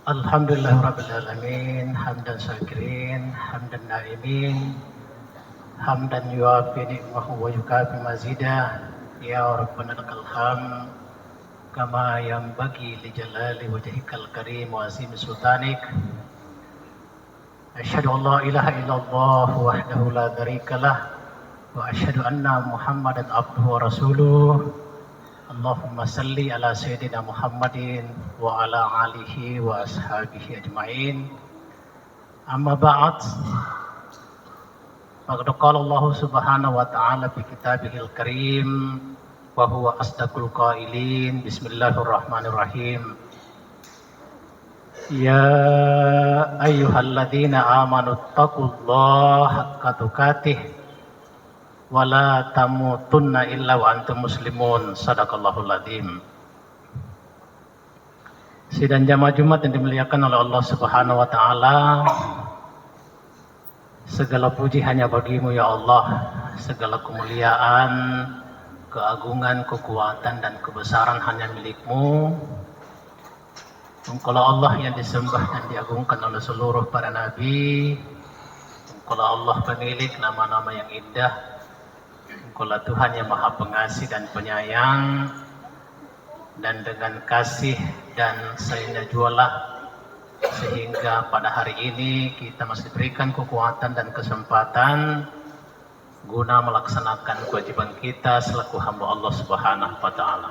Alhamdulillahirabbil alamin, hamdan syakirin, hamdan naimin, hamdan yuafi ni'mahu wa yukafi mazidah. Ya Rabbana lakal hamd kama yanbaghi li jalali wajhikal karim wa azim sultanik. Asyhadu an la ilaha illallah wahdahu la syarikalah wa asyhadu anna Muhammadan abduhu wa rasuluh. Allahumma salli ala sayyidina Muhammadin wa ala alihi wa ashabihi ajma'in. Amma ba'd. Faqad qala Allah subhanahu wa ta'ala fi kitabihil karim wa huwa asdaqul qailin. Bismillahirrahmanirrahim. Ya ayyuhalladzina amanu taqullaha haqqa tuqatih wala tamutunna illa wa antum muslimun. Sadaqallahul adzim. Sidang jamaah Jumat yang dimuliakan oleh Allah Subhanahu wa taala, segala puji hanya bagimu ya Allah, segala kemuliaan, keagungan, kekuatan dan kebesaran hanya milikmu. Engkaulah Allah yang disembah dan diagungkan oleh seluruh para nabi. Engkaulah Allah pemilik nama-nama yang indah. Engkaulah Tuhan yang Maha Pengasih dan Penyayang, dan dengan kasih dan sayangnya jualah sehingga pada hari ini kita masih diberikan kekuatan dan kesempatan guna melaksanakan kewajiban kita selaku hamba Allah Subhanahu wa taala.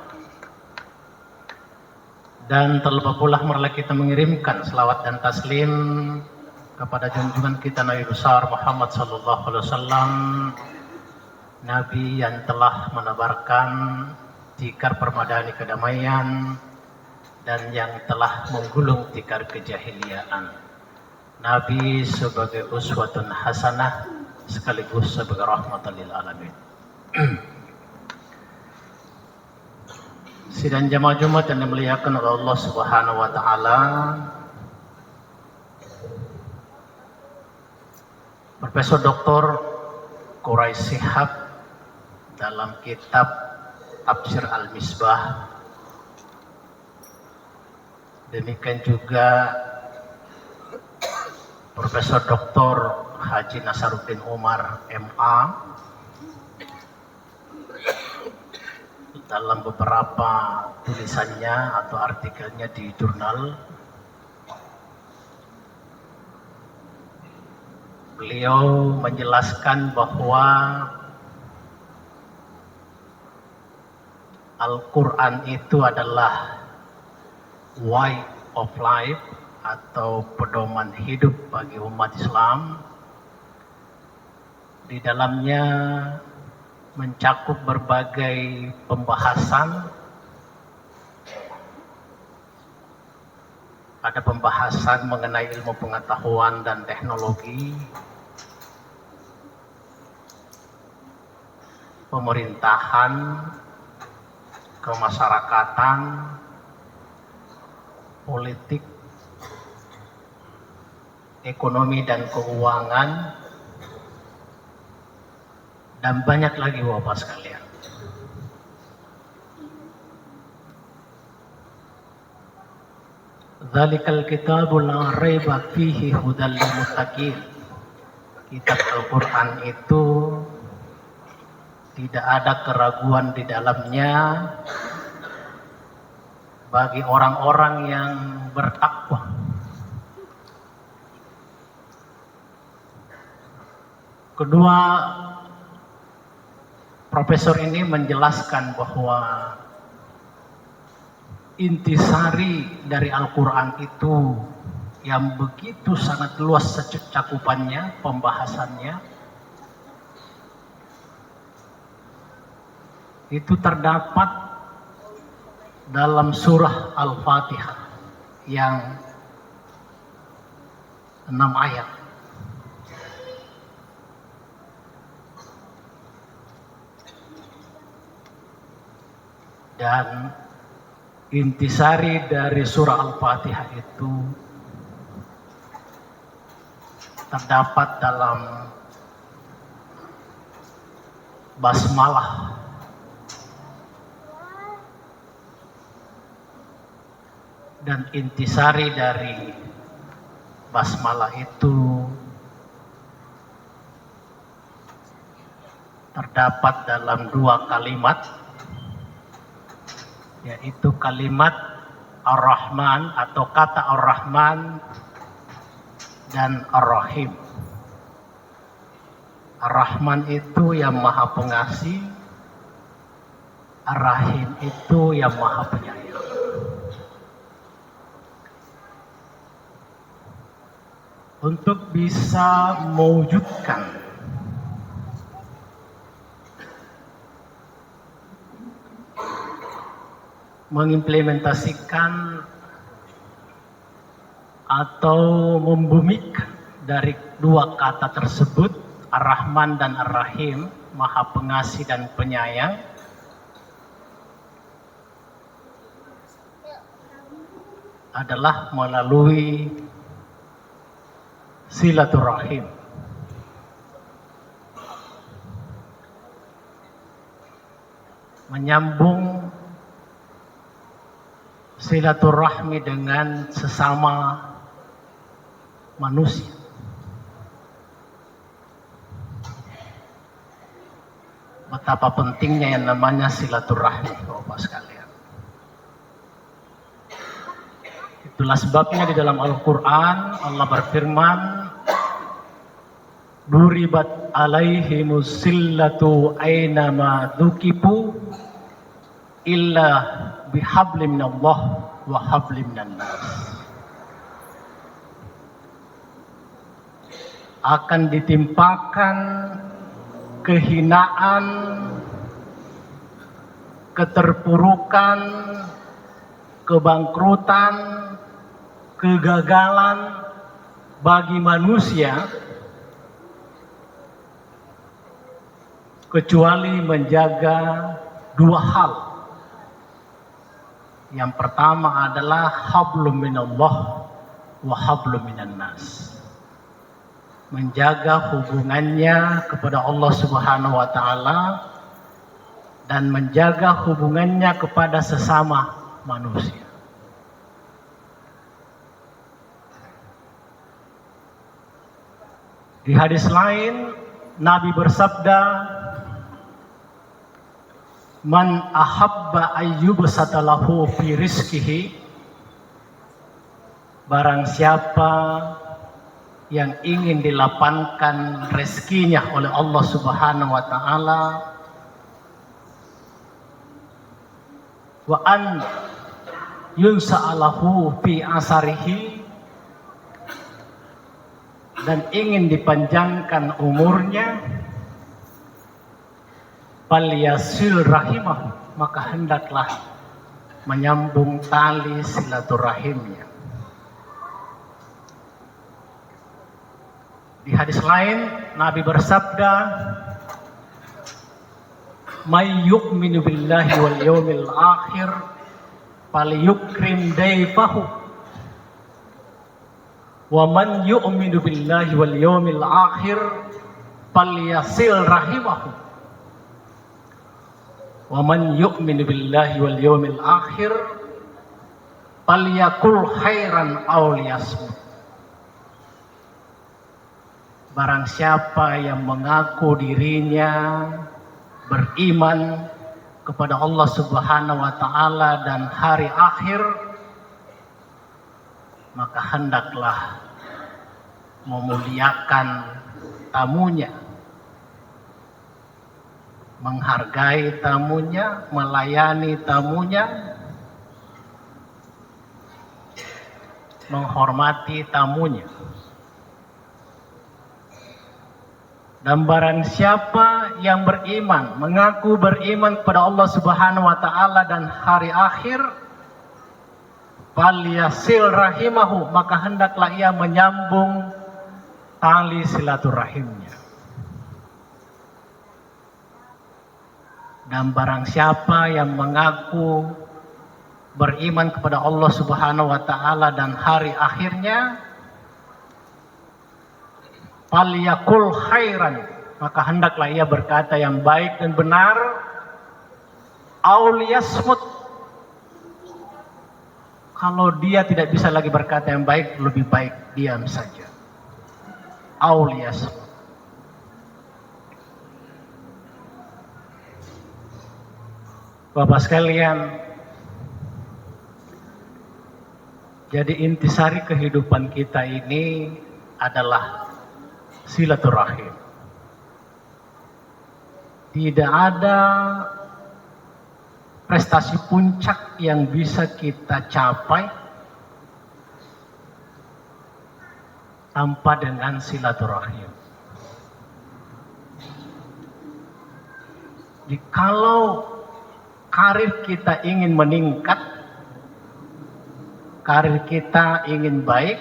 Dan terlebih pula marilah kita mengirimkan selawat dan taslim kepada junjungan kita Nabi besar Muhammad sallallahu alaihi wasallam, Nabi yang telah menebarkan tikar permadani kedamaian dan yang telah menggulung tikar kejahiliaan. Nabi sebagai uswatun hasanah sekaligus sebagai rahmatan lil alamin. Sidang jamaah Jumat yang dimuliakan oleh Allah Subhanahu wa taala, Profesor Dr. Quraisy Shihab dalam kitab Tafsir Al-Misbah, demikian juga Profesor Dr. Haji Nasaruddin Umar MA dalam beberapa tulisannya atau artikelnya di jurnal, beliau menjelaskan bahwa Al-Quran itu adalah way of life atau pedoman hidup bagi umat Islam. Di dalamnya mencakup berbagai pembahasan. Ada pembahasan mengenai ilmu pengetahuan dan teknologi, pemerintahan, kemasyarakatan, politik, ekonomi dan keuangan, dan banyak lagi Bapak sekalian. Dzalikal kitabul la raiba fihi hudal lil muttaqin. Kitab Al-Qur'an itu tidak ada keraguan di dalamnya bagi orang-orang yang bertakwa. Kedua, profesor ini menjelaskan bahwa intisari dari Al-Quran itu yang begitu sangat luas cakupannya, pembahasannya, itu terdapat dalam surah Al-Fatihah yang 6 ayat. Dan intisari dari surah Al-Fatihah itu terdapat dalam basmalah, dan intisari dari basmalah itu terdapat dalam dua kalimat, yaitu kalimat Ar-Rahman atau kata Ar-Rahman dan Ar-Rahim. Ar-Rahman itu yang maha pengasih, Ar-Rahim itu yang maha penyayang. Untuk bisa mewujudkan mengimplementasikan atau membumikan dari dua kata tersebut, Ar-Rahman dan Ar-Rahim, maha pengasih dan penyayang, adalah melalui silaturahim. Menyambung silaturahmi dengan sesama manusia. Betapa pentingnya yang namanya silaturahmi, Bapak sekalian. Itulah sebabnya di dalam Al-Quran Allah berfirman, "Duribat alaihimus sillatu aynama dukibu illa bihablim minallah wa hablim minan nas." Akan ditimpakan kehinaan, keterpurukan, kebangkrutan, kegagalan bagi manusia kecuali menjaga dua hal. Yang pertama adalah hablum minallah wa hablum minan nas. Menjaga hubungannya kepada Allah Subhanahu wa taala dan menjaga hubungannya kepada sesama manusia. Di hadis lain Nabi bersabda, "Man ahabba ayyubsata lahu fi rizqihi," barang siapa yang ingin dilapangkan rezekinya oleh Allah Subhanahu wa taala, wa an yunsa'alahu fi asarihi, dan ingin dipanjangkan umurnya, falyasil rahimahu, maka hendaklah menyambung tali silaturahimnya. Di hadis lain Nabi bersabda, "May yu'minu billahi wal yawmil akhir falyukrim dayfahu, wa man yu'minu billahi wal yawmil akhir falyasil rahimahu, wa man yu'minu billahi wal yawmil akhir falyakul khairan aw liyasmut." Barang siapa yang mengaku dirinya beriman kepada Allah Subhanahu wa taala dan hari akhir, maka hendaklah memuliakan tamunya, menghargai tamunya, melayani tamunya, menghormati tamunya. Dan barang siapa yang beriman, mengaku beriman kepada Allah Subhanahu wa taala dan hari akhir, falyasil rahimahu, maka hendaklah ia menyambung tali silaturahimnya. Dan barang siapa yang mengaku beriman kepada Allah Subhanahu wa taala dan hari akhirnya, falyakul khairan, maka hendaklah ia berkata yang baik dan benar, aw liyasmut, Kalau dia tidak bisa lagi berkata yang baik, lebih baik diam saja. Aulias. Bapak sekalian, jadi intisari kehidupan kita ini adalah silaturahim. Tidak ada prestasi puncak yang bisa kita capai tanpa dengan silaturahim. Jadi kalau karir kita ingin meningkat, karir kita ingin baik,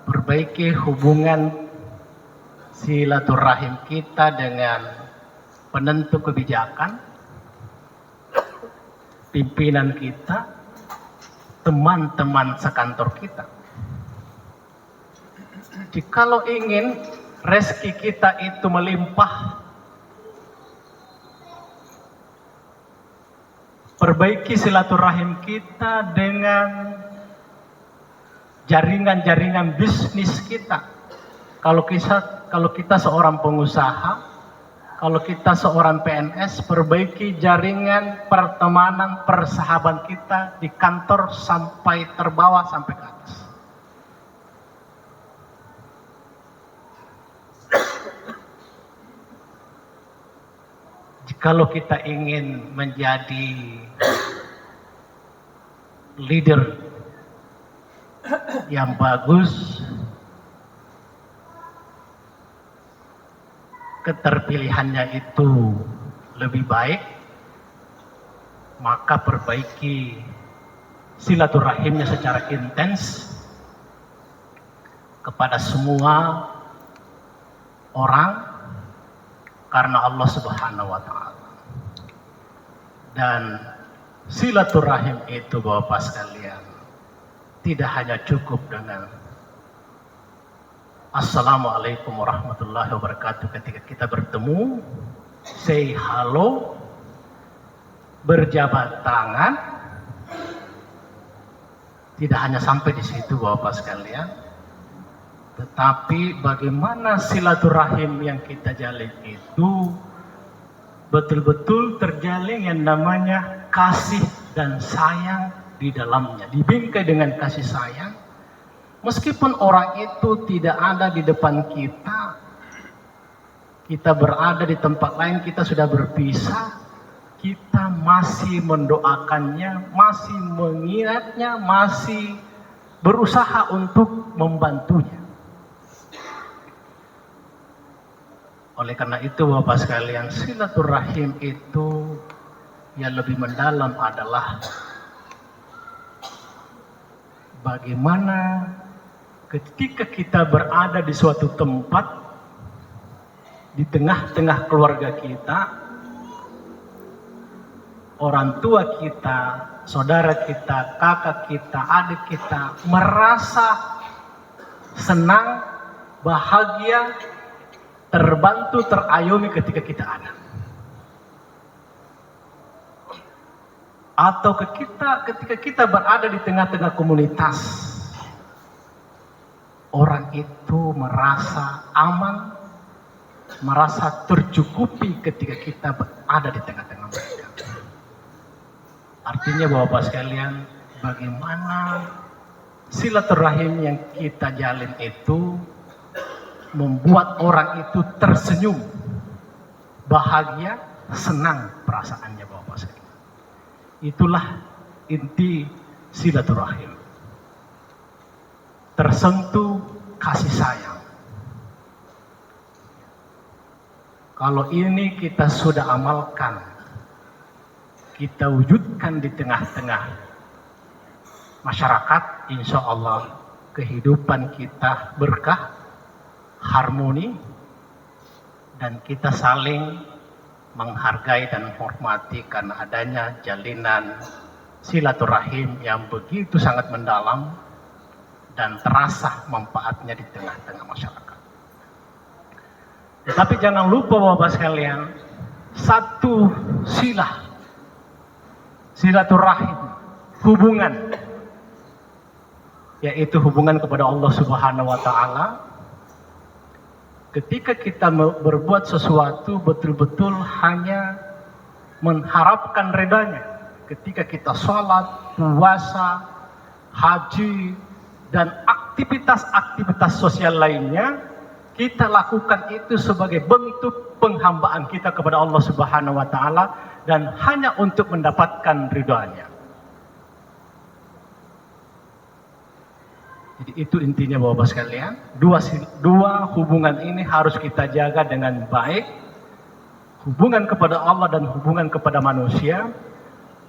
perbaiki hubungan silaturahim kita dengan penentu kebijakan, pimpinan kita, teman-teman sekantor kita. Jikalau ingin rezeki kita itu melimpah, perbaiki silaturahim kita dengan jaringan-jaringan bisnis kita. Kalau kita seorang pengusaha, kalau kita seorang PNS, perbaiki jaringan pertemanan, persahabatan kita di kantor sampai terbawah sampai ke atas. Jikalau kita ingin menjadi leader yang bagus, keterpilihannya itu lebih baik, maka perbaiki silaturahimnya secara intens kepada semua orang karena Allah Subhanahu wa Ta'ala. Dan silaturahim itu Bapak sekalian tidak hanya cukup dengan Assalamualaikum warahmatullahi wabarakatuh ketika kita bertemu, say hello, berjabat tangan. Tidak hanya sampai di situ Bapak sekalian, tetapi bagaimana silaturahim yang kita jalin itu betul-betul terjalin yang namanya kasih dan sayang di dalamnya, dibingkai dengan kasih sayang. Meskipun orang itu tidak ada di depan kita, kita berada di tempat lain, kita sudah berpisah, kita masih mendoakannya, masih mengingatnya, masih berusaha untuk membantunya. Oleh karena itu Bapak sekalian, silaturahim itu yang lebih mendalam adalah bagaimana ketika kita berada di suatu tempat, di tengah-tengah keluarga kita, orang tua kita, saudara kita, kakak kita, adik kita, merasa senang, bahagia, terbantu, terayomi ketika kita ada. Atau ketika kita berada di tengah-tengah komunitas, orang itu merasa aman, merasa tercukupi ketika kita berada di tengah-tengah mereka. Artinya Bapak sekalian, bagaimana silaturahim yang kita jalin itu membuat orang itu tersenyum, bahagia, senang perasaannya Bapak sekalian. Itulah inti silaturahim. Tersentuh kasih sayang. Kalau ini kita sudah amalkan, kita wujudkan di tengah-tengah masyarakat, insya Allah kehidupan kita berkah, harmoni, dan kita saling menghargai dan menghormati karena adanya jalinan silaturahim yang begitu sangat mendalam dan terasa manfaatnya di tengah-tengah masyarakat. Tetapi jangan lupa Bapak sekalian, satu silaturahim hubungan, yaitu hubungan kepada Allah Subhanahu wa Ta'ala. Ketika kita berbuat sesuatu betul-betul hanya mengharapkan ridhanya, ketika kita sholat, puasa, haji, dan aktivitas-aktivitas sosial lainnya, kita lakukan itu sebagai bentuk penghambaan kita kepada Allah Subhanahu wa Ta'ala dan hanya untuk mendapatkan ridhonya. Jadi itu intinya Bapak sekalian. Dua hubungan ini harus kita jaga dengan baik. Hubungan kepada Allah dan hubungan kepada manusia.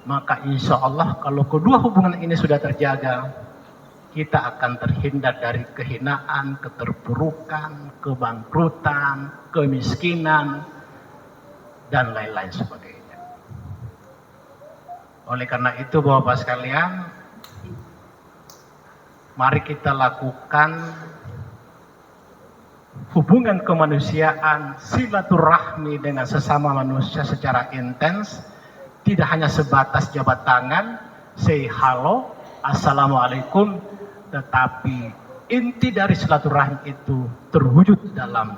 Maka insya Allah kalau kedua hubungan ini sudah terjaga, kita akan terhindar dari kehinaan, keterpurukan, kebangkrutan, kemiskinan, dan lain-lain sebagainya. Oleh karena itu Bapak sekalian, mari kita lakukan hubungan kemanusiaan, silaturahmi dengan sesama manusia secara intens, tidak hanya sebatas jabat tangan, say halo, assalamualaikum, tetapi inti dari silaturahmi itu terwujud dalam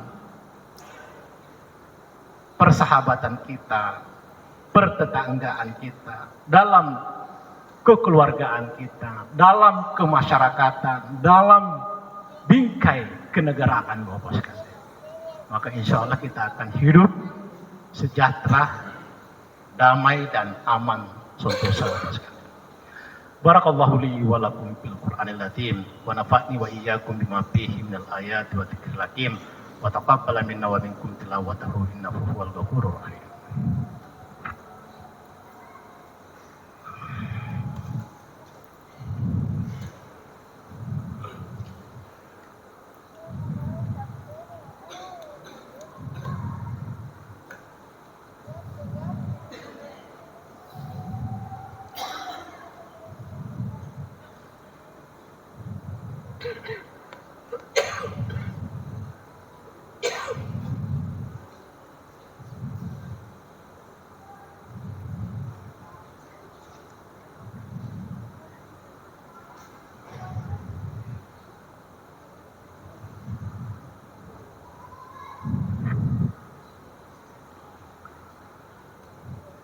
persahabatan kita, pertetanggaan kita, dalam kekeluargaan kita, dalam kemasyarakatan, dalam bingkai kenegaraan Bapak sekalian. Maka insya Allah kita akan hidup sejahtera, damai dan aman sentosa Bapak sekalian. Barakallahu li wa lakum bil Qur'anil azim wa nafa'ni wa iyyakum bima fihi minal ayati wa dzikril hakim wa taqabbala minna wa minkum tilawatahu innahu huwal ghafurur rahim.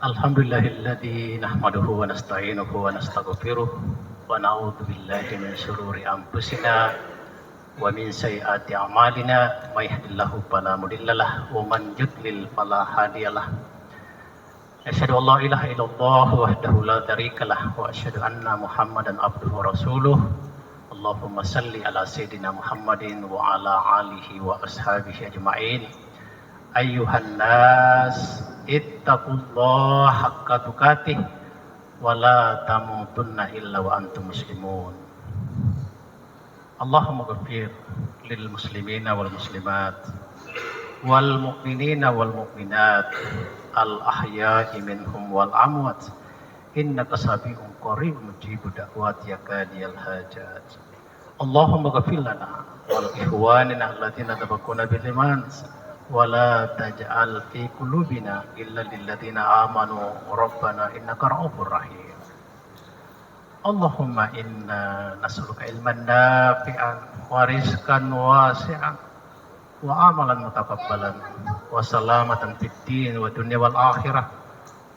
Alhamdulillahilladzi nahmaduhu wa nasta'inuhu wa nastaghfiruh wa na'udzu billahi min shururi anfusina wa min sayyiati a'malina may yahdihillahu fala mudhillalah wa man yudlil fala hadiyalah. Asyhadu an la ilaha illallah wahdahu la syarikalah wa asyhadu anna Muhammadan abduhu wa rasuluh. Allahumma salli ala sayyidina Muhammadin wa ala alihi wa ashabihi ajma'in. Ayyuhan nas ittaqullaha haqqa tuqatih wa la tamutunna illa wa antum muslimun. Allahumma ghfir lil muslimina wal muslimat wal mu'minina wal mu'minat al ahya'i minhum wal amwat innaka sami'un qarib mujibud da'wati ya qadiyal hajat. Allahumma ghfir lana wal ikhwanina alladziina sabaquna bil iman wala taj'al fi qulubina illa lilladzina amanu rabbana innaka ra'ufur rahim. Allahumma inna nas'aluka ilman nafi'an wa rizqan wasi'an wa amalan mutakabbalan wa salamatan fid din wa dunya wal akhirah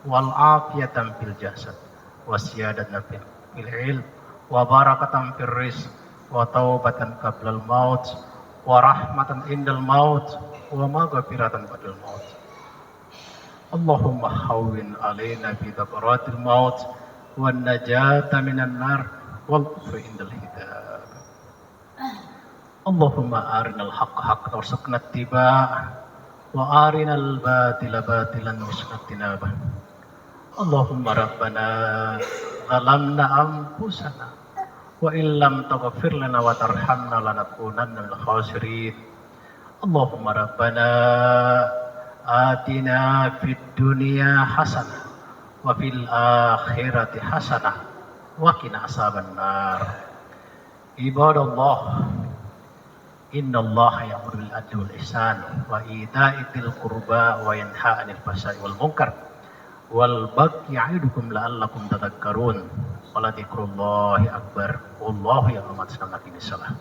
wal afiyatan fil jasad wa siyadatan fil ilm wa barakatan fir rizq wa taubatan qablal maut wa rahmatan indal maut wa maghfiratan ba'dal maut. Allahumma hawwin alaina bi dakaratil maut wan najata minan nar wal kufri indal hisab. Allahumma arinal haqqa haqqan warzuqna ittiba'ah wa arinal batila batilan warzuqna ijtinabah. Allahumma rabbana zalamna anfusana wa illam taghfir lana wa tarhamna lanakunanna minal khasirin. Allahumma rabbana atina fid dunya hasanah wa fil akhirati hasanah wa qina azaban nar. Ibadallah, innallaha ya'muru bil adli wal ihsan wa ita'i dzil qurba wa yanha 'anil fahsya'i wal munkar wal baghi ya'idukum la'allakum tadhakkarun. Wala dzikrullahi akbar. Wallahu yang amat sangat ini salah.